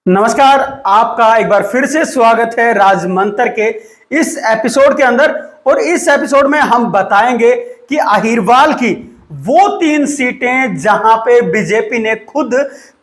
नमस्कार, आपका एक बार फिर से स्वागत है राजमंत्र के इस एपिसोड के अंदर। और इस एपिसोड में हम बताएंगे कि अहिरवाल की वो 3 सीटें जहां पे बीजेपी ने खुद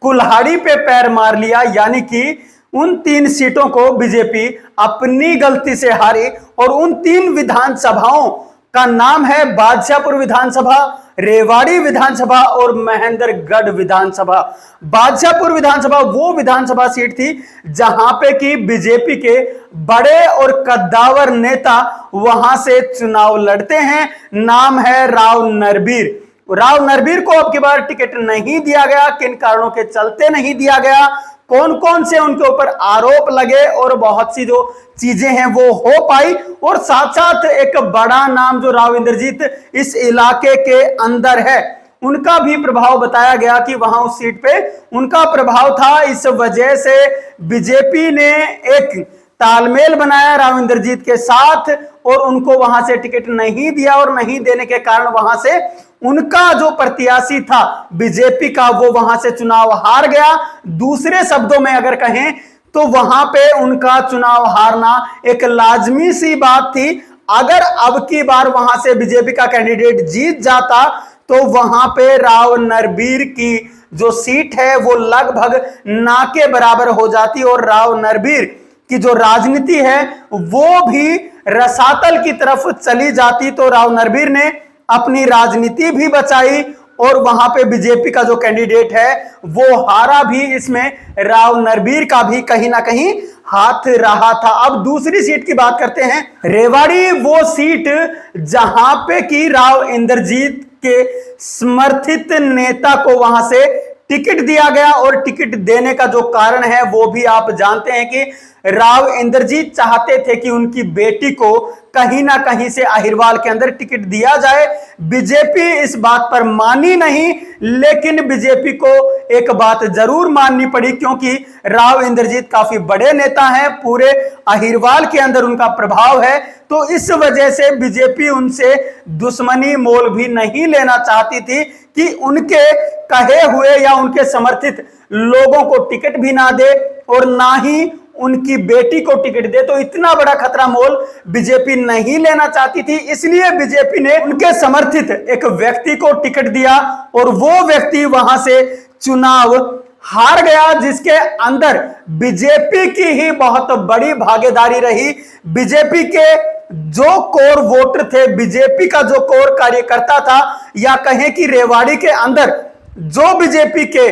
कुल्हाड़ी पे पैर मार लिया, यानी कि उन 3 सीटों को बीजेपी अपनी गलती से हारी। और उन 3 विधानसभाओं का नाम है बादशाहपुर विधानसभा, रेवाड़ी विधानसभा और महेंद्रगढ़ विधानसभा। बादशाहपुर विधानसभा वो विधानसभा सीट थी जहां पे कि बीजेपी के बड़े और कद्दावर नेता वहां से चुनाव लड़ते हैं। नाम है राव नरबीर। राव नरबीर को अब की बार टिकट नहीं दिया गया। किन कारणों के चलते नहीं दिया गया, कौन कौन से उनके ऊपर आरोप लगे और बहुत सी जो चीजें हैं वो हो पाई। और साथ साथ एक बड़ा नाम जो राव इंद्रजीत इस इलाके के अंदर है, उनका भी प्रभाव बताया गया कि वहां उस सीट पे उनका प्रभाव था। इस वजह से बीजेपी ने एक तालमेल बनाया राव इंद्रजीत के साथ और उनको वहां से टिकट नहीं दिया। और नहीं देने के कारण वहां से उनका जो प्रत्याशी था बीजेपी का, वो वहां से चुनाव हार गया। दूसरे शब्दों में अगर कहें तो वहां पे उनका चुनाव हारना एक लाजमी सी बात थी। अगर अब की बार वहां से बीजेपी का कैंडिडेट जीत जाता तो वहां पे राव नरबीर की जो सीट है वो लगभग ना के बराबर हो जाती और राव नरबीर की जो राजनीति है वो भी रसातल की तरफ चली जाती। तो राव नरबीर ने अपनी राजनीति भी बचाई और वहां पे बीजेपी का जो कैंडिडेट है वो हारा भी। इसमें राव नरबीर का भी कहीं ना कहीं हाथ रहा था। अब दूसरी सीट की बात करते हैं। रेवाड़ी वो सीट जहां पे कि राव इंद्रजीत के समर्थित नेता को वहां से टिकट दिया गया। और टिकट देने का जो कारण है वो भी आप जानते हैं कि राव इंद्रजीत चाहते थे कि उनकी बेटी को कहीं ना कहीं से अहिरवाल के अंदर टिकट दिया जाए। बीजेपी इस बात पर मानी नहीं, लेकिन बीजेपी को एक बात जरूर माननी पड़ी क्योंकि राव इंद्रजीत काफी बड़े नेता हैं, पूरे अहिरवाल के अंदर उनका प्रभाव है। तो इस वजह से बीजेपी उनसे दुश्मनी मोल भी नहीं लेना चाहती थी कि उनके कहे हुए या उनके समर्थित लोगों को टिकट भी ना दे और ना ही उनकी बेटी को टिकट दे। तो इतना बड़ा खतरा मोल बीजेपी नहीं लेना चाहती थी, इसलिए बीजेपी ने उनके समर्थित एक व्यक्ति को टिकट दिया और वो व्यक्ति वहां से चुनाव हार गया, जिसके अंदर बीजेपी की ही बहुत बड़ी भागीदारी रही। बीजेपी के जो कोर वोटर थे, बीजेपी का जो कोर कार्यकर्ता था, या कहें कि रेवाड़ी के अंदर जो बीजेपी के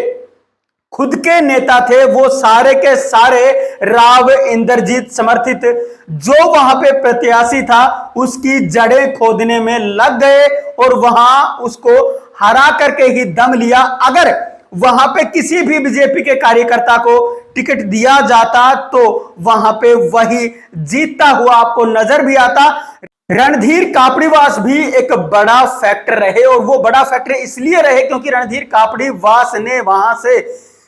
खुद के नेता थे, वो सारे के सारे राव इंद्रजीत समर्थित जो वहां पे प्रत्याशी था उसकी जड़ें खोदने में लग गए और वहां उसको हरा करके ही दम लिया। अगर वहां पे किसी भी बीजेपी के कार्यकर्ता को टिकट दिया जाता तो वहां पे वही जीतता हुआ आपको नजर भी आता। रणधीर कापड़ीवास भी एक बड़ा फैक्टर रहे और वो बड़ा फैक्टर इसलिए रहे क्योंकि रणधीर कापड़ीवास ने वहां से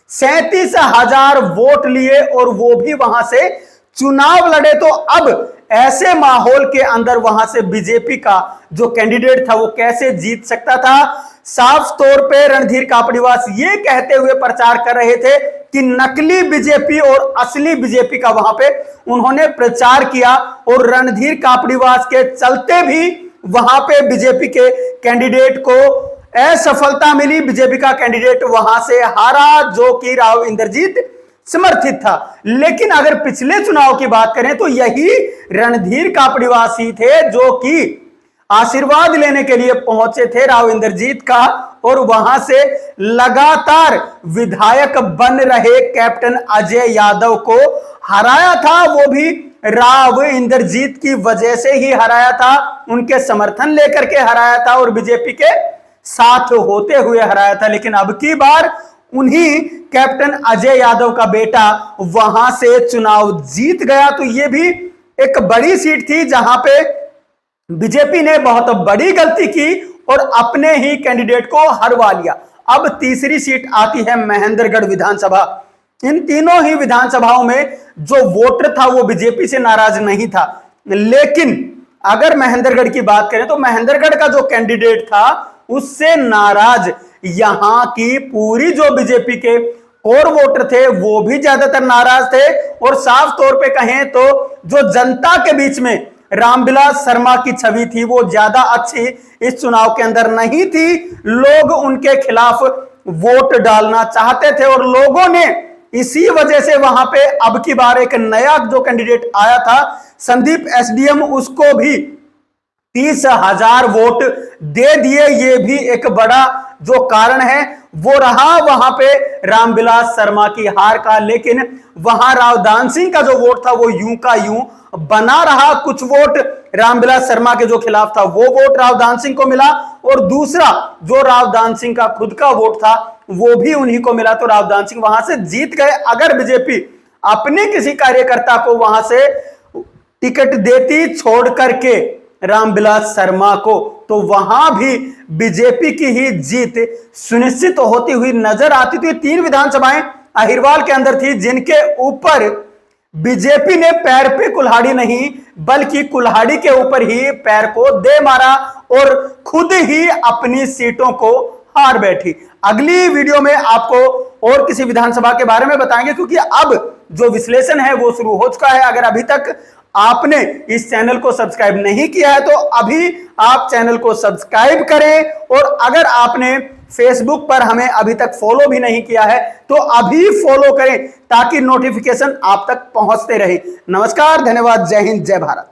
37,000 वोट लिए और वो भी वहां से चुनाव लड़े। तो अब ऐसे माहौल के अंदर वहां से बीजेपी का जो कैंडिडेट था वो कैसे जीत सकता था। साफ तौर पे रणधीर कापड़ीवास ये कहते हुए प्रचार कर रहे थे कि नकली बीजेपी और असली बीजेपी का वहां पे उन्होंने प्रचार किया और रणधीर कापड़ीवास के चलते भी वहां पे बीजेपी के कैंडिडेट को असफलता मिली। बीजेपी का कैंडिडेट वहां से हारा जो कि राव इंद्रजीत समर्थित था। लेकिन अगर पिछले चुनाव की बात करें तो यही रणधीर कापड़ीवास ही थे जो कि आशीर्वाद लेने के लिए पहुंचे थे राव इंद्रजीत का और वहां से लगातार विधायक बन रहे कैप्टन अजय यादव को हराया था। वो भी राव इंद्रजीत की वजह से ही हराया था, उनके समर्थन लेकर के हराया था और बीजेपी के साथ होते हुए हराया था। लेकिन अब की बार उन्हीं कैप्टन अजय यादव का बेटा वहां से चुनाव जीत गया। तो ये भी एक बड़ी सीट थी जहां पे बीजेपी ने बहुत बड़ी गलती की और अपने ही कैंडिडेट को हरवा लिया। अब तीसरी सीट आती है महेंद्रगढ़ विधानसभा। इन तीनों ही विधानसभाओं में जो वोटर था वो बीजेपी से नाराज नहीं था, लेकिन अगर महेंद्रगढ़ की बात करें तो महेंद्रगढ़ का जो कैंडिडेट था उससे नाराज यहां की पूरी जो बीजेपी के कोर वोटर थे वो भी ज्यादातर नाराज थे, और साफ तौर पे कहें तो जो जनता के बीच में रामविलास शर्मा की छवि थी वो ज्यादा अच्छी इस चुनाव के अंदर नहीं थी। लोग उनके खिलाफ वोट डालना चाहते थे, और लोगों ने इसी वजह से वहां पे अब की बार एक नया जो कैंडिडेट आया था संदीप एसडीएम, उसको भी 30,000 वोट दे दिए। ये भी एक बड़ा जो कारण है वो रहा वहां पे रामविलास शर्मा की हार का। लेकिन वहां रावदान सिंह का जो वोट था वो यूं का यूं बना रहा। कुछ वोट रामविलास शर्मा के जो खिलाफ था वो वोट रावदान सिंह को मिला, और दूसरा जो रावदान सिंह का खुद का वोट था वो भी उन्हीं को मिला। तो रावदान सिंह वहां से जीत गए। अगर बीजेपी अपने किसी कार्यकर्ता को वहां से टिकट देती छोड़ करके रामविलास शर्मा को, तो वहां भी बीजेपी की ही जीत सुनिश्चित होती हुई नजर आती थी। 3 विधानसभाएं अहिरवाल के अंदर थी जिनके ऊपर बीजेपी ने पैर पे कुल्हाड़ी नहीं बल्कि कुल्हाड़ी के ऊपर ही पैर को दे मारा और खुद ही अपनी सीटों को हार बैठी। अगली वीडियो में आपको और किसी विधानसभा के बारे में बताएंगे, क्योंकि अब जो विश्लेषण है वो शुरू हो चुका है। अगर अभी तक आपने इस चैनल को सब्सक्राइब नहीं किया है तो अभी आप चैनल को सब्सक्राइब करें, और अगर आपने फेसबुक पर हमें अभी तक फॉलो भी नहीं किया है तो अभी फॉलो करें ताकि नोटिफिकेशन आप तक पहुंचते रहे। नमस्कार, धन्यवाद, जय हिंद, जय भारत।